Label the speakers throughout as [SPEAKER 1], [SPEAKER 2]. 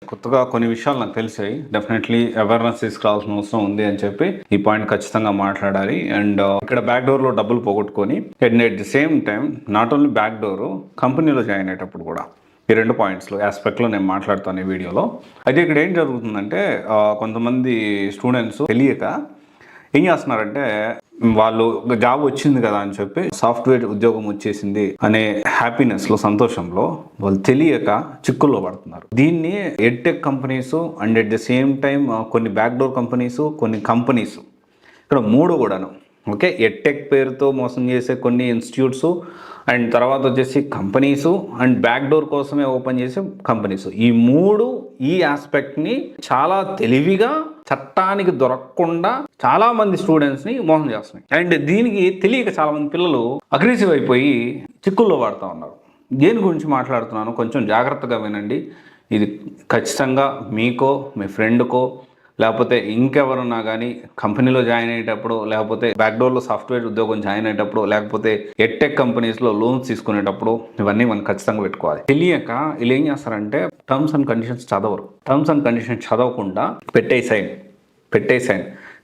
[SPEAKER 1] కొత్తగా కొన్ని విషయాలు నాకు తెలిసాయి. డెఫినెట్లీ అవేర్నెస్ తీసుకురావాల్సిన అవసరం ఉంది అని చెప్పి ఈ పాయింట్ ఖచ్చితంగా మాట్లాడాలి. అండ్ ఇక్కడ బ్యాక్ డోర్ లో డబ్బులు పోగొట్టుకొని and at the same time not only back door, కంపెనీలో జాయిన్ అయ్యేటప్పుడు కూడా ఈ 2 పాయింట్స్లో ఆస్పెక్ట్లో నేను మాట్లాడుతాను ఈ వీడియోలో. అయితే ఇక్కడ ఏం జరుగుతుందంటే కొంతమంది స్టూడెంట్స్ తెలియక ఏం చేస్తున్నారంటే వాళ్ళు జాబ్ వచ్చింది కదా అని చెప్పి సాఫ్ట్వేర్ ఉద్యోగం వచ్చేసింది అనే హ్యాపీనెస్లో, సంతోషంలో వాళ్ళు తెలియక చిక్కుల్లో పడుతున్నారు. దీన్ని edtech companies and at the same time కొన్ని బ్యాక్డోర్ కంపెనీస్, కొన్ని కంపెనీస్, ఇక్కడ 3 కూడాను ఓకే. ఎడ్టెక్ పేరుతో మోసం చేసే కొన్ని ఇన్స్టిట్యూట్స్ అండ్ తర్వాత వచ్చేసి కంపెనీసు అండ్ బ్యాక్డోర్ కోసమే ఓపెన్ చేసే కంపెనీస్, ఈ 3 ఈ ఆస్పెక్ట్ని చాలా తెలివిగా చట్టానికి దొరకకుండా చాలా మంది స్టూడెంట్స్ని మోసం చేస్తున్నాయి. అండ్ దీనికి తెలియక చాలా మంది పిల్లలు అగ్రెసివ్ అయిపోయి చిక్కుల్లో పడుతూ ఉన్నారు. దేని గురించి మాట్లాడుతున్నాను కొంచెం జాగ్రత్తగా వినండి. ఇది ఖచ్చితంగా మీకో, మీ ఫ్రెండ్కో, లేకపోతే ఇంకెవరన్నా కానీ కంపెనీలో జాయిన్ అయ్యేటప్పుడు, లేకపోతే బ్యాక్డోర్లో సాఫ్ట్వేర్ ఉద్యోగం జాయిన్ అయ్యేటప్పుడు, లేకపోతే ఎడ్టెక్ కంపెనీస్లో లోన్స్ తీసుకునేటప్పుడు ఇవన్నీ మనం ఖచ్చితంగా పెట్టుకోవాలి. తెలియక వీళ్ళు ఏం చేస్తారంటే టర్మ్స్ అండ్ కండిషన్స్ చదవరు. టర్మ్స్ అండ్ కండిషన్స్ చదవకుండా పెట్టేసాయి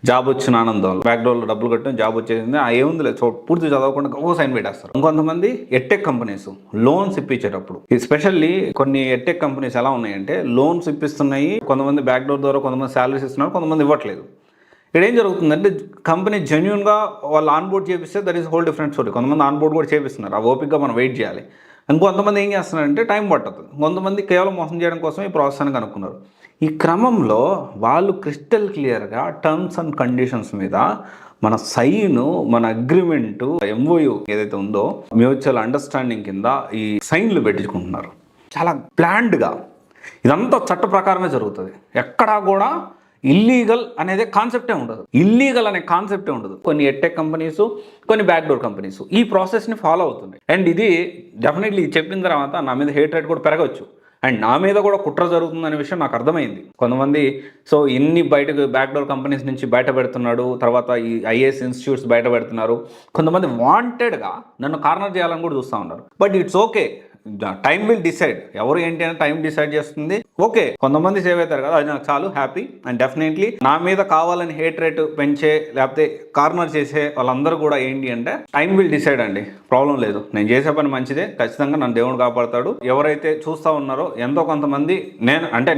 [SPEAKER 1] జాబ్ వచ్చిన ఆనందం, బ్యాక్డోర్లో డబ్బులు కట్టడం, జాబ్ వచ్చేసింది ఏముంది లేదు, పూర్తి చదవకుండా ఓ సైన్ పెట్టేస్తారు. ఇంకొంతమంది ఎడ్టెక్ కంపెనీస్ లోన్స్ ఇప్పించేటప్పుడు, ఎస్పెషల్లీ కొన్ని ఎడ్టెక్ కంపెనీస్ ఎలా ఉన్నాయంటే లోన్స్ ఇప్పిస్తున్నాయి, కొంతమంది బ్యాక్డోర్ ద్వారా కొంతమంది శాలరీస్ ఇస్తున్నారు, కొంతమంది ఇవ్వట్లేదు. ఇక్కడ ఏం జరుగుతుందంటే కంపెనీ జెన్యున్గా వాళ్ళు ఆన్బోర్డ్ చేపిస్తే that is whole different story. కొంతమంది ఆన్బోర్డ్ కూడా చేపిస్తున్నారు, ఆ ఓపికగా మనం వెయిట్ చేయాలి. ఇంకొంతమంది ఏం చేస్తున్నారంటే టైం పట్టదు. కొంతమంది కేవలం మోసం చేయడం కోసం ఈ ప్రాసెస్ అని కనుక్కున్నారు. ఈ క్రమంలో వాళ్ళు క్రిస్టల్ క్లియర్గా టర్మ్స్ అండ్ కండిషన్స్ మీద మన సైను, మన అగ్రిమెంటు, ఎంఓయూ ఏదైతే ఉందో మ్యూచువల్ అండర్స్టాండింగ్ కింద ఈ సైన్లు పెట్టించుకుంటున్నారు. చాలా ప్లాన్డ్గా ఇదంతా చట్ట ప్రకారమే జరుగుతుంది. ఎక్కడా కూడా ఇల్లీగల్ అనేది కాన్సెప్టే ఉండదు. ఇల్లీగల్ అనే కాన్సెప్టే ఉండదు. కొన్ని ఎడ్టెక్ కంపెనీస్, కొన్ని బ్యాక్డోర్ కంపెనీస్ ఈ ప్రాసెస్ని ఫాలో అవుతుంది. అండ్ ఇది డెఫినెట్లీ చెప్పిన తర్వాత నా మీద హేట్ రేట్ కూడా పెరగవచ్చు అండ్ నా మీద కూడా కుట్ర జరుగుతుందనే విషయం నాకు అర్థమైంది. కొంతమంది సో ఇన్ని బయటకు బ్యాక్డోర్ కంపెనీస్ నుంచి బయట పెడుతున్నాడు, తర్వాత ఈ ఐఏఎస్ ఇన్స్టిట్యూట్స్ బయట పెడుతున్నారు. కొంతమంది వాంటెడ్గా నన్ను కార్నర్ చేయాలని కూడా చూస్తూ ఉన్నారు. But it's okay, time will decide. ఎవరు ఏంటి అని టైం డిసైడ్ చేస్తుంది. ఓకే, కొంతమంది సేవ్ అవుతారు కదా, అది నాకు చాలు హ్యాపీ. అండ్ డెఫినెట్లీ నా మీద కావాలని హేట్ రేట్ పెంచే లేకపోతే కార్నర్ చేసే వాళ్ళందరూ కూడా ఏంటి అంటే టైం విల్ డిసైడ్ అండి, ప్రాబ్లం లేదు. నేను చేసే పని మంచిదే, ఖచ్చితంగా నన్ను దేవుడు కాపాడతాడు. ఎవరైతే చూస్తూ ఉన్నారో ఎంతో కొంతమంది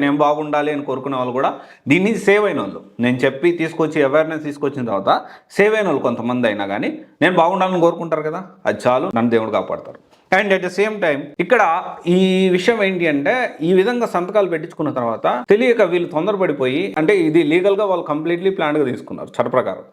[SPEAKER 1] నేను బాగుండాలి అని కోరుకునే వాళ్ళు కూడా దీన్ని సేవ్ అయిన వాళ్ళు, నేను చెప్పి తీసుకొచ్చి అవేర్నెస్ తీసుకొచ్చిన తర్వాత సేవ్ అయిన వాళ్ళు కొంతమంది అయినా కానీ నేను బాగుండాలని కోరుకుంటారు కదా, అది చాలు, నన్ను దేవుడు కాపాడతారు. And at the same time ఇక్కడ ఈ విషయం ఏంటి అంటే ఈ విధంగా సంతకాలు పెట్టించుకున్న తర్వాత తెలియక వీళ్ళు తొందరపడిపోయి, అంటే ఇది లీగల్గా వాళ్ళు కంప్లీట్లీ ప్లాన్గా తీసుకున్నారు, చట్ట ప్రకారం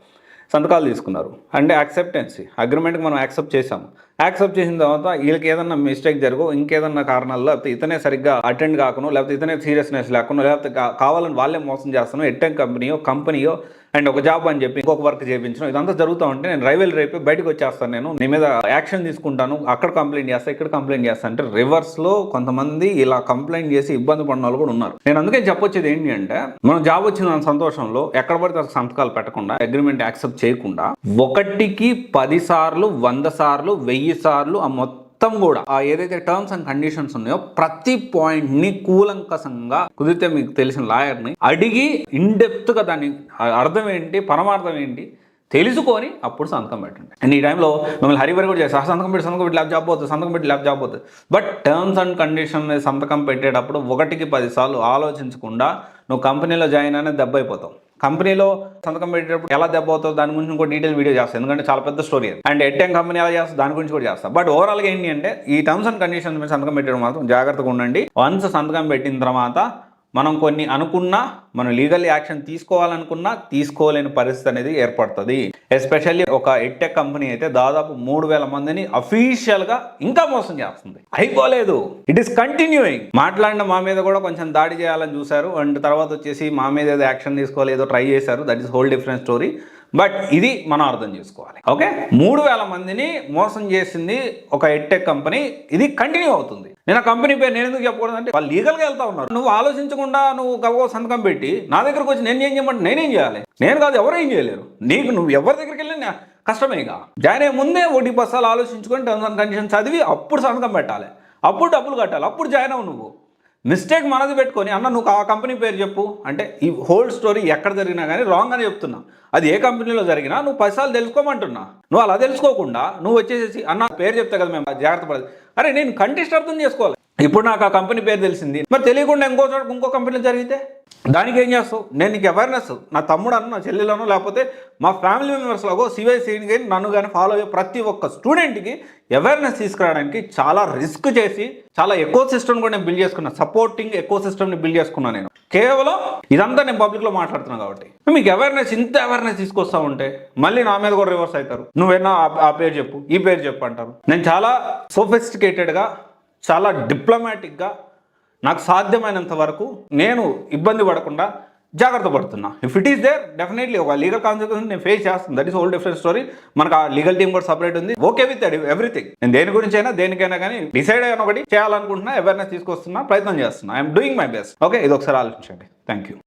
[SPEAKER 1] సంతకాలు తీసుకున్నారు. అంటే యాక్సెప్టెన్సీ అగ్రిమెంట్కి మనం యాక్సెప్ట్ చేసాము. యాక్సెప్ట్ చేసిన తర్వాత వీళ్ళకి ఏదన్నా మిస్టేక్ జరగో, ఇంకేదన్నా కారణాల్లో, లేకపోతే ఇతనే సరిగ్గా అటెండ్ కాకనో, లేకపోతే ఇతనే సీరియస్నెస్ లేకుండా, లేకపోతే కావాలని వాళ్ళే మోసం చేస్తాను, ఎడ్టెక్ కంపెనీయో అండ్ ఒక జాబ్ అని చెప్పి ఇంకొక వర్క్ చేయించడం, ఇదంతా జరుగుతూ ఉంటే నేను రేపు బయటకు వచ్చేస్తాను, నేను నీ మీద యాక్షన్ తీసుకుంటాను, అక్కడ కంప్లైంట్ చేస్తాను, ఇక్కడ కంప్లైంట్ చేస్తాను అంటే రివర్స్లో కొంతమంది ఇలా కంప్లైంట్ చేసి ఇబ్బంది పడిన వాళ్ళు కూడా ఉన్నారు. నేను అందుకే చెప్పొచ్చేది ఏంటి అంటే మనం జాబ్ వచ్చిన సంతోషంలో ఎక్కడ పడితే సంతకాలు పెట్టకుండా, అగ్రిమెంట్ యాక్సెప్ట్ చేయకుండా 1కి 10 సార్లు, 100 సార్లు, 1000 సార్లు ఆ మొత్తం కూడా ఏదైతే టర్మ్స్ అండ్ కండిషన్స్ ఉన్నాయో ప్రతి పాయింట్ని కూలంకషంగా కుదిరితే మీకు తెలిసిన లాయర్ని అడిగి ఇన్డెప్త్గా దాని అర్థం ఏంటి, పరమార్థం ఏంటి తెలుసుకొని అప్పుడు సంతకం పెట్టండి. అండ్ ఈ టైంలో మిమ్మల్ని హరివరి కూడా చేస్తారు, సంతకం పెట్టి ల్యాబ్ జాబ్ పోతుంది, సంతకం పెట్టి ల్యాబ్ జాబ్ పోతుంది. బట్ టర్మ్స్ అండ్ కండిషన్ సంతకం పెట్టేటప్పుడు 1కి 10 సార్లు ఆలోచించకుండా నువ్వు కంపెనీలో జాయిన్ అనేది దెబ్బ అయిపోతావు. కంపెనీలో సంతకం పెట్టేటప్పుడు ఎలా దెబ్బ అవుతుందో దాని గురించి కూడా డీటెయిల్ వీడియో చేస్తాను, ఎందుకంటే చాలా పెద్ద స్టోరీ అది. అండ్ ఎడ్టెక్ కంపెనీ ఎలా చేస్తా దాని గురించి కూడా చేస్తాను. బట్ ఓవరాల్గా ఏంటి అంటే ఈ టర్మ్స్ అండ్ కండిషన్స్ మీద సంతకం పెట్టడం మాత్రం జాగ్రత్తగా ఉండండి. వన్స్ సంతకం పెట్టిన తర్వాత మనం కొన్ని అనుకున్నా, మనం లీగల్ యాక్షన్ తీసుకోవాలనుకున్నా తీసుకోలేని పరిస్థితి అనేది ఏర్పడుతుంది. ఎస్పెషల్లీ ఒక ఎడ్టెక్ కంపెనీ అయితే దాదాపు 3000 మందిని అఫీషియల్గా ఇంకా మోసం చేస్తుంది. అయిపోలేదు, ఇట్ ఈస్ కంటిన్యూయింగ్. మాట్లాడిన మా మీద కూడా కొంచెం దాడి చేయాలని చూశారు అండ్ తర్వాత వచ్చేసి మా మీద ఏదో యాక్షన్ తీసుకోవాలి, ఏదో ట్రై చేశారు, that is whole different story. But ఇది మనం అర్థం చేసుకోవాలి. ఓకే, 3000 మందిని మోసం చేసింది ఒక ఎడ్టెక్ కంపెనీ, ఇది కంటిన్యూ అవుతుంది. నేను ఆ కంపెనీ పేరు నేను ఎందుకు చెప్పకూడదు అంటే వాళ్ళు లీగల్గా వెళ్తా ఉన్నారు. నువ్వు ఆలోచించకుండా నువ్వు గబగబా సంతకం పెట్టి నా దగ్గరకు వచ్చి నేను ఏం చేయమంటే నేనేం చేయాలి? నేను కాదు, ఎవరు ఏం చేయలేరు. నువ్వు ఎవరి దగ్గరికి వెళ్ళినా కష్టమేగా. జాయిన్ అయ్యే ముందే 1-10 సార్లు ఆలోచించుకొని టర్మ్స్ అండ్ కండిషన్స్ చదివి అప్పుడు సంతకం పెట్టాలి, అప్పుడు డబ్బులు కట్టాలి, అప్పుడు జాయిన్ అవ్వు. నువ్వు మిస్టేక్ మనది పెట్టుకొని అన్న నువ్వు ఆ కంపెనీ పేరు చెప్పు అంటే ఈ హోల్ స్టోరీ ఎక్కడ జరిగినా కానీ రాంగ్ అని చెప్తున్నా. అది ఏ కంపెనీలో జరిగినా నువ్వు 10 సార్లు తెలుసుకోమంటున్నా. నువ్వు అలా తెలుసుకోకుండా నువ్వు వచ్చేసేసి అన్న పేరు చెప్తా కదా మేము జాగ్రత్త పడదు. అరే నేను కంటెస్ట్ అర్థం చేసుకోవాలి. ఇప్పుడు నాకు ఆ కంపెనీ పేరు తెలిసింది, మరి తెలియకుండా ఇంకో కంపెనీలో జరిగితే దానికి ఏం చేస్తావు? నేను నీకు అవేర్నెస్, నా తమ్ముడు అన్న, నా చెల్లెలను, లేకపోతే మా ఫ్యామిలీ మెంబర్స్లో సివైసీని కానీ నన్ను కానీ ఫాలో అయ్యే ప్రతి ఒక్క స్టూడెంట్కి అవేర్నెస్ తీసుకురావడానికి చాలా రిస్క్ చేసి చాలా ఎకో సిస్టమ్ కూడా నేను బిల్డ్ చేసుకున్నాను. సపోర్టింగ్ ఎకో సిస్టమ్ని బిల్డ్ చేసుకున్నాను నేను. కేవలం ఇదంతా నేను పబ్లిక్లో మాట్లాడుతున్నాను కాబట్టి. మీకు ఇంత అవేర్నెస్ తీసుకొస్తా ఉంటే మళ్ళీ నా మీద కూడా రివర్స్ అవుతారు. నువ్వేనా ఆ పేరు చెప్పు, ఈ పేరు చెప్పు అంటారు. నేను చాలా సోఫిస్టికేటెడ్గా, చాలా డిప్లొమాటిక్గా, నాకు సాధ్యమైనంత వరకు నేను ఇబ్బంది పడకుండా జాగ్రత్త పడుతున్నా. If it is there definitely ఒక లీగల్ కాన్సిక్వెన్స్ నేను ఫేస్ చేస్తాను. That is whole different story. మనకు ఆ లీగల్ టీమ్ కూడా సపరేట్ ఉంది. Okay with everything. నేను దేని గురించి అయినా దేనికైనా కానీ డిసైడ్ అయిన ఒకటి చేయాలనుకుంటున్నా, అవేర్నెస్ తీసుకొస్తున్నా, ప్రయత్నం చేస్తున్నా. I'm doing my best. Okay, ఇది ఒకసారి ఆలోచించండి. Thank you.